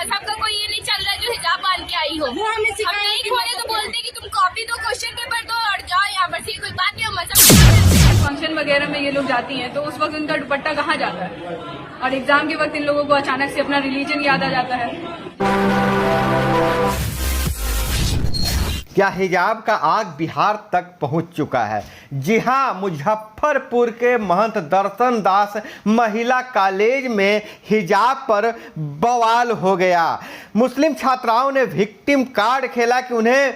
मजहब का कोई ये नहीं चल रहा है जो हिजाब बांध के आई हो। हम नहीं खोले तो बोलते कि तुम कॉपी दो, क्वेश्चन पेपर दो और जाओ यहाँ पर से, कोई बात नहीं हो मजहब। फंक्शन वगैरह में ये लोग जाती हैं तो उस वक्त उनका दुपट्टा कहाँ जाता है, और एग्जाम के वक्त इन लोगों को अचानक से अपना रिलीजन याद आ जाता है। क्या हिजाब का आग बिहार तक पहुंच चुका है? जी हां, मुजफ्फरपुर के महंत दर्शन दास महिला कॉलेज में हिजाब पर बवाल हो गया। मुस्लिम छात्राओं ने विक्टिम कार्ड खेला कि उन्हें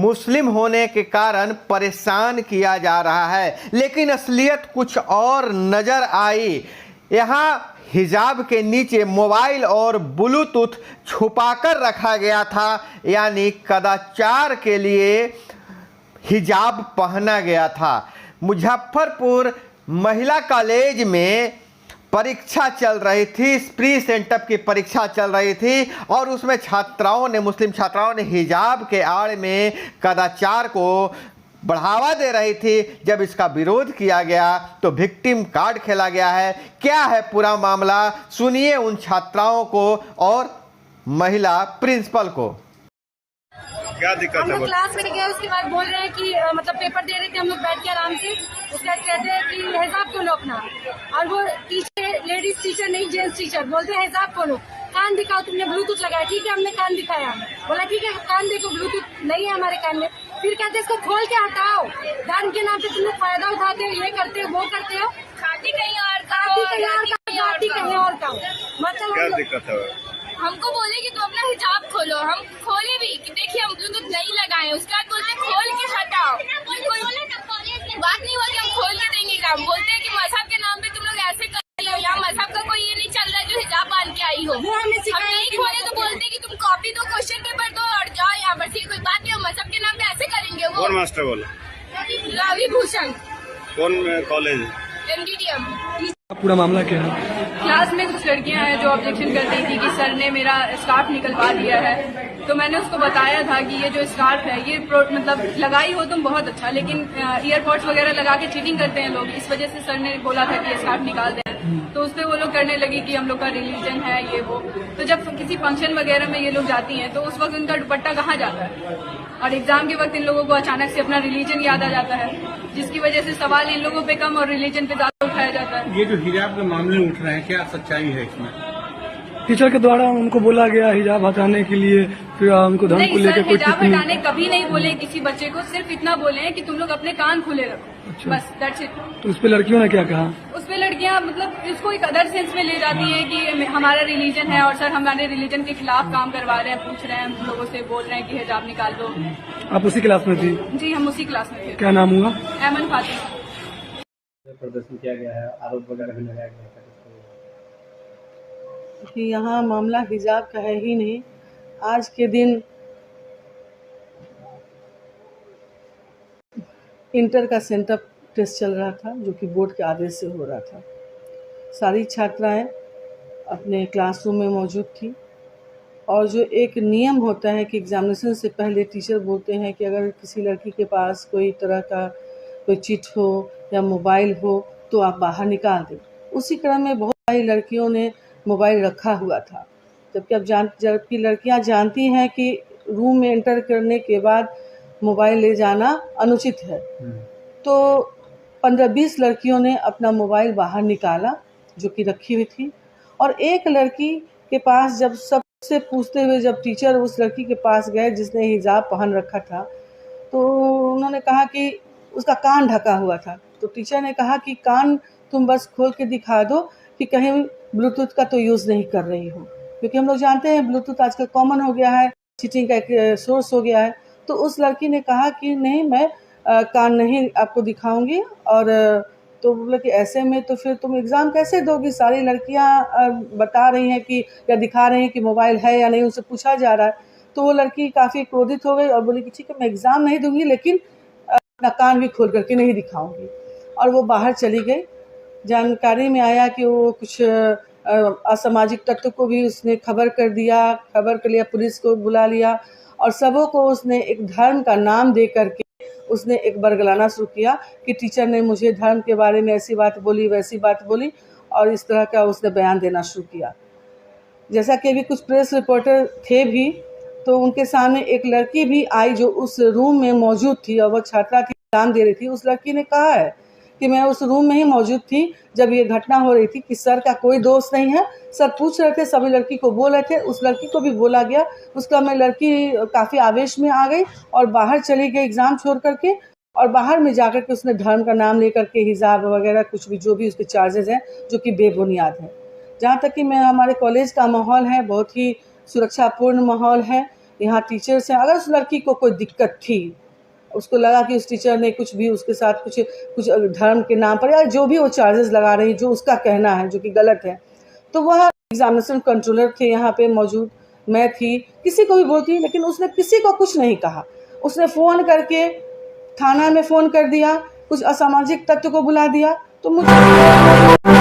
मुस्लिम होने के कारण परेशान किया जा रहा है, लेकिन असलियत कुछ और नजर आई। यहाँ हिजाब के नीचे मोबाइल और ब्लूटूथ छुपाकर रखा गया था, यानी कदाचार के लिए हिजाब पहना गया था। मुजफ्फरपुर महिला कॉलेज में परीक्षा चल रही थी, प्री सेंटअप की परीक्षा चल रही थी और उसमें मुस्लिम छात्राओं ने हिजाब के आड़ में कदाचार को बढ़ावा दे रही थी। जब इसका विरोध किया गया तो विक्टिम कार्ड खेला गया है। क्या है पूरा मामला, सुनिए उन छात्राओं को और महिला प्रिंसिपल को। क्या दिक्कत है? हम लोग क्लास में गए, उसके बाद बोल रहे हैं कि मतलब पेपर दे रहे थे हम लोग बैठ के आराम से। उसके बाद कहते हैं कि हिजाब खोलो अपना, और वो टीचर, लेडीज टीचर नहीं जेंट्स टीचर, बोलते हैं हिजाब खोलो, कान दिखाओ, तुमने ब्लूटूथ लगाया। ठीक है, हमने कान दिखाया, बोला ठीक है कान देखो, ब्लूटूथ नहीं है हमारे कान में। फिर कहते इसको खोल के हटाओ, धर्म के नाम पे तुम लोग फायदा उठाते हो, ये करते हो वो करते हो, शादी कहीं और का, जाति कहीं और का। मतलब क्या दिक्कत है? हमको बोले कि तुम अपना हिजाब खोलो, हम खोले भी कि देखिए हम ब्लूटूथ नहीं लगाए। उसके बाद बोलते खोल के हटाओ, कोई बात नहीं हुआ कि हम खोल के देंगे काम। बोलते हैं कि मजहब के नाम पे तुम लोग ऐसे कर रहे हो, यहाँ मजहब का कोई ये नहीं चल रहा है जो हिजाब बांध के आई हो। हम नहीं खोले तो बोलते हैं कि तुम कॉपी दो, क्वेश्चन पेपर दो और जाओ यहाँ पर से, कोई बात नहीं हो मजहब के नाम पे ऐसे करेंगे। वो कौन मास्टर बोला? रवि भूषण, कौन कॉलेज? MDDM। पूरा मामला क्या है? क्लास में कुछ लड़कियां हैं जो ऑब्जेक्शन कर रही थी कि सर ने मेरा स्कार्फ निकलवा दिया है। तो मैंने उसको बताया था कि ये जो स्कार्फ है ये मतलब लगाई हो तुम बहुत अच्छा, लेकिन ईयरपोर्ट्स वगैरह लगा के चीटिंग करते हैं लोग, इस वजह से सर ने बोला था कि ये स्कार्फ निकाल दें। तो उस पर वो लोग करने लगी कि हम लोग का रिलीजन है ये वो। तो जब किसी फंक्शन वगैरह में ये लोग जाती हैं तो उस वक्त उनका दुपट्टा कहाँ जाता है, और एग्जाम के वक्त इन लोगों को अचानक से अपना रिलीजन याद आ जाता है, जिसकी वजह से सवाल इन लोगों पे कम और रिलीजन पे ज्यादा उठाया जाता है। ये जो हिजाब के मामले उठ रहे हैं, क्या सच्चाई है इसमें? टीचर के द्वारा उनको बोला गया हिजाब हटाने के लिए, फिर उनको धर्म को लेकर कोई हिजाब हटाने कभी नहीं बोले किसी बच्चे को, सिर्फ इतना बोले हैं कि तुम लोग अपने कान खुले रखो। अच्छा। बस दैट्स इट। तो उस पे लड़कियों ने क्या कहा? उस पे लड़कियां मतलब इसको एक अदर सेंस में ले जाती हैं कि हमारा रिलीजन है और सर हमारे रिलीजन के खिलाफ काम करवा रहे हैं, पूछ रहे हैं हम लोगों से, बोल रहे हैं कि हिजाब निकाल दो। आप उसी क्लास में थी? जी हम उसी क्लास में थे। क्या नाम हुआ? एमन फातिमा। प्रदर्शन किया गया है, आरोप वगैरह भी लगाया गया है कि यहाँ मामला हिजाब का है ही नहीं। आज के दिन इंटर का सेंटअप टेस्ट चल रहा था, जो कि बोर्ड के आदेश से हो रहा था। सारी छात्राएं अपने क्लासरूम में मौजूद थी, और जो एक नियम होता है कि एग्जामिनेशन से पहले टीचर बोलते हैं कि अगर किसी लड़की के पास कोई तरह का कोई चिट हो या मोबाइल हो तो आप बाहर निकाल दें। उसी क्रम में बहुत सारी लड़कियों ने मोबाइल रखा हुआ था, जबकि लड़कियां जानती हैं कि रूम में एंटर करने के बाद मोबाइल ले जाना अनुचित है। तो 15-20 लड़कियों ने अपना मोबाइल बाहर निकाला जो कि रखी हुई थी, और एक लड़की के पास जब सबसे पूछते हुए जब टीचर उस लड़की के पास गए जिसने हिजाब पहन रखा था, तो उन्होंने कहा कि उसका कान ढका हुआ था। तो टीचर ने कहा कि कान तुम बस खोल के दिखा दो कि कहीं ब्लूटूथ का तो यूज़ नहीं कर रही हो, क्योंकि हम लोग जानते हैं ब्लूटूथ आजकल कॉमन हो गया है, चीटिंग का एक सोर्स हो गया है। तो उस लड़की ने कहा कि नहीं, मैं कान नहीं आपको दिखाऊंगी। और तो बोले कि ऐसे में तो फिर तुम एग्ज़ाम कैसे दोगी? सारी लड़कियां बता रही हैं कि या दिखा रही हैं कि मोबाइल है या नहीं, उनसे पूछा जा रहा है। तो वो लड़की काफ़ी क्रोधित हो गई और बोली कि ठीक है मैं एग्ज़ाम नहीं दूंगी, लेकिन अपना कान भी खोल करके नहीं दिखाऊंगी, और वो बाहर चली गई। जानकारी में आया कि वो कुछ असामाजिक तत्व को भी उसने खबर कर लिया, पुलिस को बुला लिया, और सबों को उसने एक धर्म का नाम दे करके उसने एक बरगलाना शुरू किया कि टीचर ने मुझे धर्म के बारे में ऐसी बात बोली, वैसी बात बोली, और इस तरह का उसने बयान देना शुरू किया। जैसा कि अभी कुछ प्रेस रिपोर्टर थे भी, तो उनके सामने एक लड़की भी आई जो उस रूम में मौजूद थी और वह छात्रा थी, एग्जाम दे रही थी। उस लड़की ने कहा है कि मैं उस रूम में ही मौजूद थी जब ये घटना हो रही थी, कि सर का कोई दोष नहीं है। सर पूछ रहे थे, सभी लड़की को बोल रहे थे, उस लड़की को भी बोला गया। उसका में लड़की काफ़ी आवेश में आ गई और बाहर चली गई एग्ज़ाम छोड़ करके, और बाहर में जाकर के उसने धर्म का नाम लेकर के हिजाब वगैरह कुछ भी जो भी उसके चार्जेस हैं जो कि बेबुनियाद हैं। जहाँ तक कि मैं हमारे कॉलेज का माहौल है बहुत ही सुरक्षापूर्ण माहौल है। यहाँ टीचर्स हैं, अगर उस लड़की को कोई दिक्कत थी, उसको लगा कि उस टीचर ने कुछ भी उसके साथ कुछ धर्म के नाम पर या जो भी वो चार्जेस लगा रही, जो उसका कहना है जो कि गलत है, तो वह एग्जामिनेशन कंट्रोलर थे यहाँ पे मौजूद, मैं थी, किसी को भी बोलती, लेकिन उसने किसी को कुछ नहीं कहा। उसने फ़ोन करके थाना में फ़ोन कर दिया, कुछ असामाजिक तत्व को बुला दिया। तो मुझे